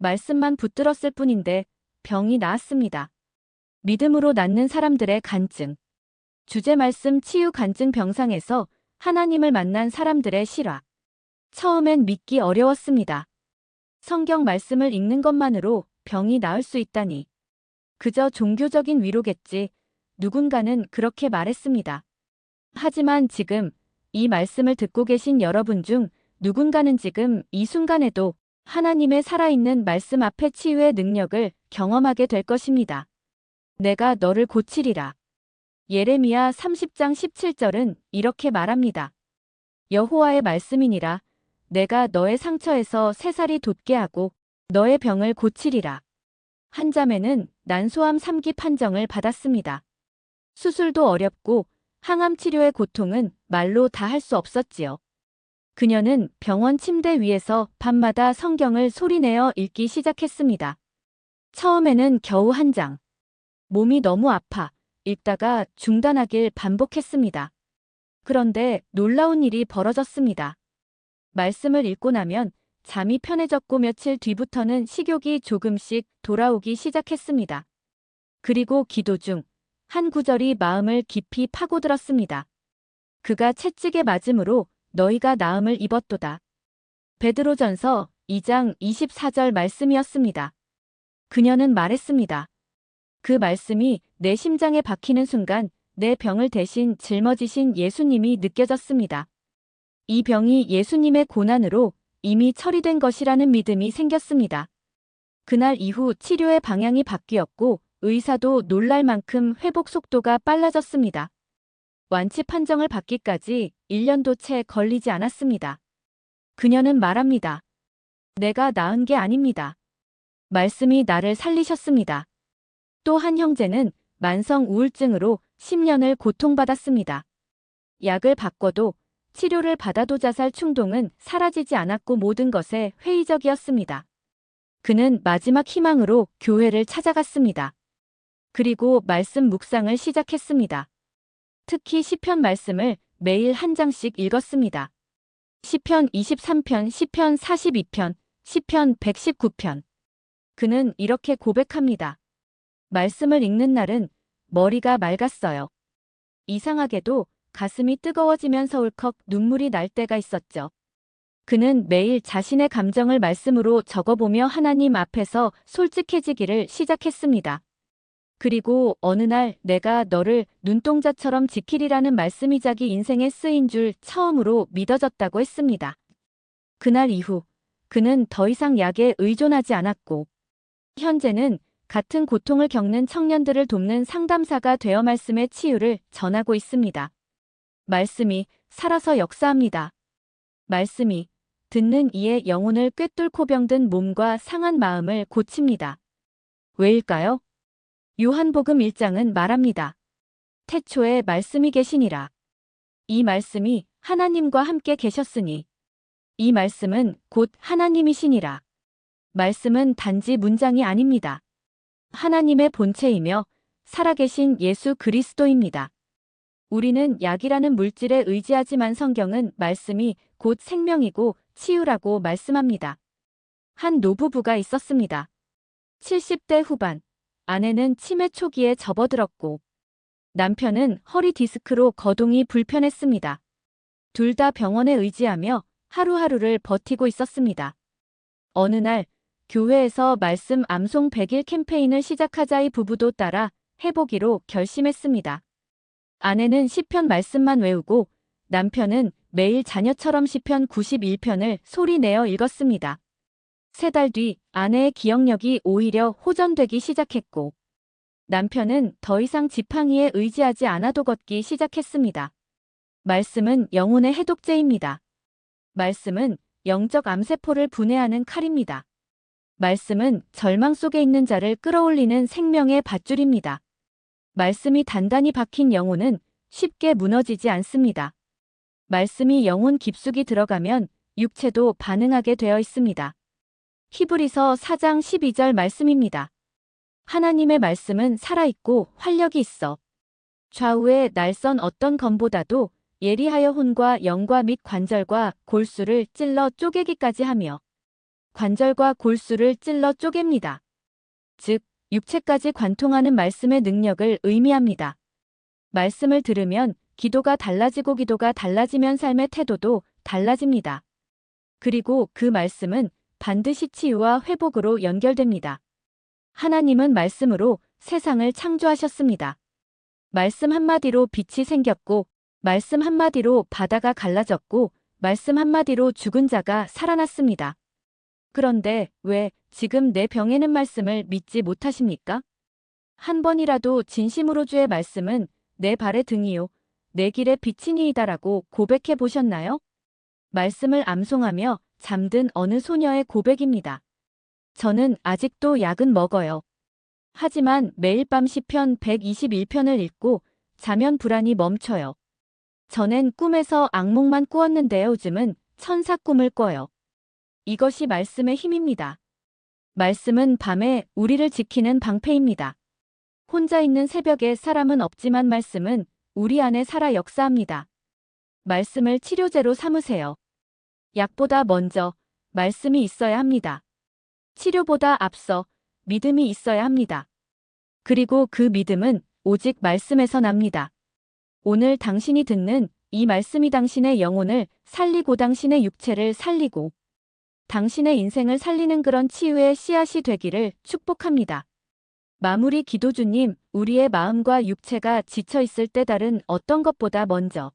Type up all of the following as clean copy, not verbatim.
말씀만 붙들었을 뿐인데 병이 나았습니다. 믿음으로 낫는 사람들의 간증. 주제 말씀 치유 간증 병상에서 하나님을 만난 사람들의 실화. 처음엔 믿기 어려웠습니다. 성경 말씀을 읽는 것만으로 병이 나을 수 있다니. 그저 종교적인 위로겠지. 누군가는 그렇게 말했습니다. 하지만 지금 이 말씀을 듣고 계신 여러분 중 누군가는 지금 이 순간에도 하나님의 살아있는 말씀 앞에 치유의 능력을 경험하게 될 것입니다. 내가 너를 고치리라. 예레미야 30장 17절은 이렇게 말합니다. 여호와의 말씀이니라. 내가 너의 상처에서 새살이 돋게 하고 너의 병을 고치리라. 한 자매는 난소암 3기 판정을 받았습니다. 수술도 어렵고 항암 치료의 고통은 말로 다 할 수 없었지요. 그녀는 병원 침대 위에서 밤마다 성경을 소리내어 읽기 시작했습니다. 처음에는 겨우 한 장. 몸이 너무 아파 읽다가 중단하길 반복했습니다. 그런데 놀라운 일이 벌어졌습니다. 말씀을 읽고 나면 잠이 편해졌고 며칠 뒤부터는 식욕이 조금씩 돌아오기 시작했습니다. 그리고 기도 중 한 구절이 마음을 깊이 파고들었습니다. 그가 채찍에 맞음으로 너희가 나음을 입었도다. 베드로전서 2장 24절 말씀이었습니다. 그녀는 말했습니다. 그 말씀이 내 심장에 박히는 순간 내 병을 대신 짊어지신 예수님이 느껴졌습니다. 이 병이 예수님의 고난으로 이미 처리된 것이라는 믿음이 생겼습니다. 그날 이후 치료의 방향이 바뀌었고 의사도 놀랄 만큼 회복 속도가 빨라졌습니다. 완치 판정을 받기까지 1년도 채 걸리지 않았습니다. 그녀는 말합니다. 내가 나은 게 아닙니다. 말씀이 나를 살리셨습니다. 또 한 형제는 만성 우울증으로 10년을 고통받았습니다. 약을 바꿔도 치료를 받아도 자살 충동은 사라지지 않았고 모든 것에 회의적이었습니다. 그는 마지막 희망으로 교회를 찾아갔습니다. 그리고 말씀 묵상을 시작했습니다. 특히 시편 말씀을 매일 한 장씩 읽었습니다. 시편 23편, 시편 42편, 시편 119편. 그는 이렇게 고백합니다. 말씀을 읽는 날은 머리가 맑았어요. 이상하게도 가슴이 뜨거워지면서 울컥 눈물이 날 때가 있었죠. 그는 매일 자신의 감정을 말씀으로 적어보며 하나님 앞에서 솔직해지기를 시작했습니다. 그리고 어느 날 내가 너를 눈동자처럼 지키리라는 말씀이 자기 인생에 쓰인 줄 처음으로 믿어졌다고 했습니다. 그날 이후 그는 더 이상 약에 의존하지 않았고 현재는 같은 고통을 겪는 청년들을 돕는 상담사가 되어 말씀의 치유를 전하고 있습니다. 말씀이 살아서 역사합니다. 말씀이 듣는 이의 영혼을 꿰뚫고 병든 몸과 상한 마음을 고칩니다. 왜일까요? 요한복음 1장은 말합니다. 태초에 말씀이 계시니라. 이 말씀이 하나님과 함께 계셨으니 이 말씀은 곧 하나님이시니라. 말씀은 단지 문장이 아닙니다. 하나님의 본체이며 살아계신 예수 그리스도입니다. 우리는 약이라는 물질에 의지하지만 성경은 말씀이 곧 생명이고 치유라고 말씀합니다. 한 노부부가 있었습니다. 70대 후반. 아내는 치매 초기에 접어들었고 남편은 허리 디스크로 거동이 불편했습니다. 둘 다 병원에 의지하며 하루하루를 버티고 있었습니다. 어느 날 교회에서 말씀 암송 100일 캠페인을 시작하자 이 부부도 따라 해보기로 결심했습니다. 아내는 시편 말씀만 외우고 남편은 매일 자녀처럼 시편 91편을 소리내어 읽었습니다. 3달 뒤 아내의 기억력이 오히려 호전되기 시작했고 남편은 더 이상 지팡이에 의지하지 않아도 걷기 시작했습니다. 말씀은 영혼의 해독제입니다. 말씀은 영적 암세포를 분해하는 칼입니다. 말씀은 절망 속에 있는 자를 끌어올리는 생명의 밧줄입니다. 말씀이 단단히 박힌 영혼은 쉽게 무너지지 않습니다. 말씀이 영혼 깊숙이 들어가면 육체도 반응하게 되어 있습니다. 히브리서 4장 12절 말씀입니다. 하나님의 말씀은 살아있고 활력이 있어 좌우의 날선 어떤 검보다도 예리하여 혼과 영과 및 관절과 골수를 찔러 쪼개기까지 하며 관절과 골수를 찔러 쪼갭니다. 즉, 육체까지 관통하는 말씀의 능력을 의미합니다. 말씀을 들으면 기도가 달라지고 기도가 달라지면 삶의 태도도 달라집니다. 그리고 그 말씀은 반드시 치유와 회복으로 연결됩니다. 하나님은 말씀으로 세상을 창조하셨습니다. 말씀 한마디로 빛이 생겼고, 말씀 한마디로 바다가 갈라졌고, 말씀 한마디로 죽은 자가 살아났습니다. 그런데 왜 지금 내 병에는 말씀을 믿지 못하십니까? 한 번이라도 진심으로 주의 말씀은 내 발의 등이요, 내 길의 빛이니이다라고 고백해 보셨나요? 말씀을 암송하며 잠든 어느 소녀의 고백입니다. 저는 아직도 약은 먹어요. 하지만 매일 밤 시편 121편을 읽고 자면 불안이 멈춰요. 전엔 꿈에서 악몽만 꾸었는데요. 요즘은 천사 꿈을 꿔요. 이것이 말씀의 힘입니다. 말씀은 밤에 우리를 지키는 방패입니다. 혼자 있는 새벽에 사람은 없지만 말씀은 우리 안에 살아 역사합니다. 말씀을 치료제로 삼으세요. 약보다 먼저 말씀이 있어야 합니다. 치료보다 앞서 믿음이 있어야 합니다. 그리고 그 믿음은 오직 말씀에서 납니다. 오늘 당신이 듣는 이 말씀이 당신의 영혼을 살리고 당신의 육체를 살리고 당신의 인생을 살리는 그런 치유의 씨앗이 되기를 축복합니다. 마무리 기도. 주님, 우리의 마음과 육체가 지쳐 있을 때 다른 어떤 것보다 먼저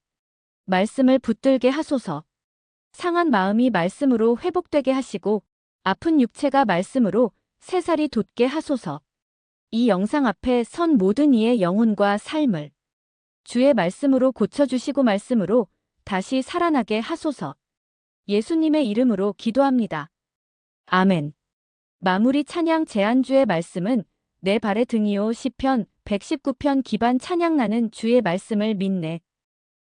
말씀을 붙들게 하소서. 상한 마음이 말씀으로 회복되게 하시고 아픈 육체가 말씀으로 새살이 돋게 하소서. 이 영상 앞에 선 모든 이의 영혼과 삶을 주의 말씀으로 고쳐주시고 말씀으로 다시 살아나게 하소서. 예수님의 이름으로 기도합니다. 아멘. 마무리 찬양. 제안주의 말씀은 내 발의 등이요. 시편 119편. 기반 찬양. 나는 주의 말씀을 믿네.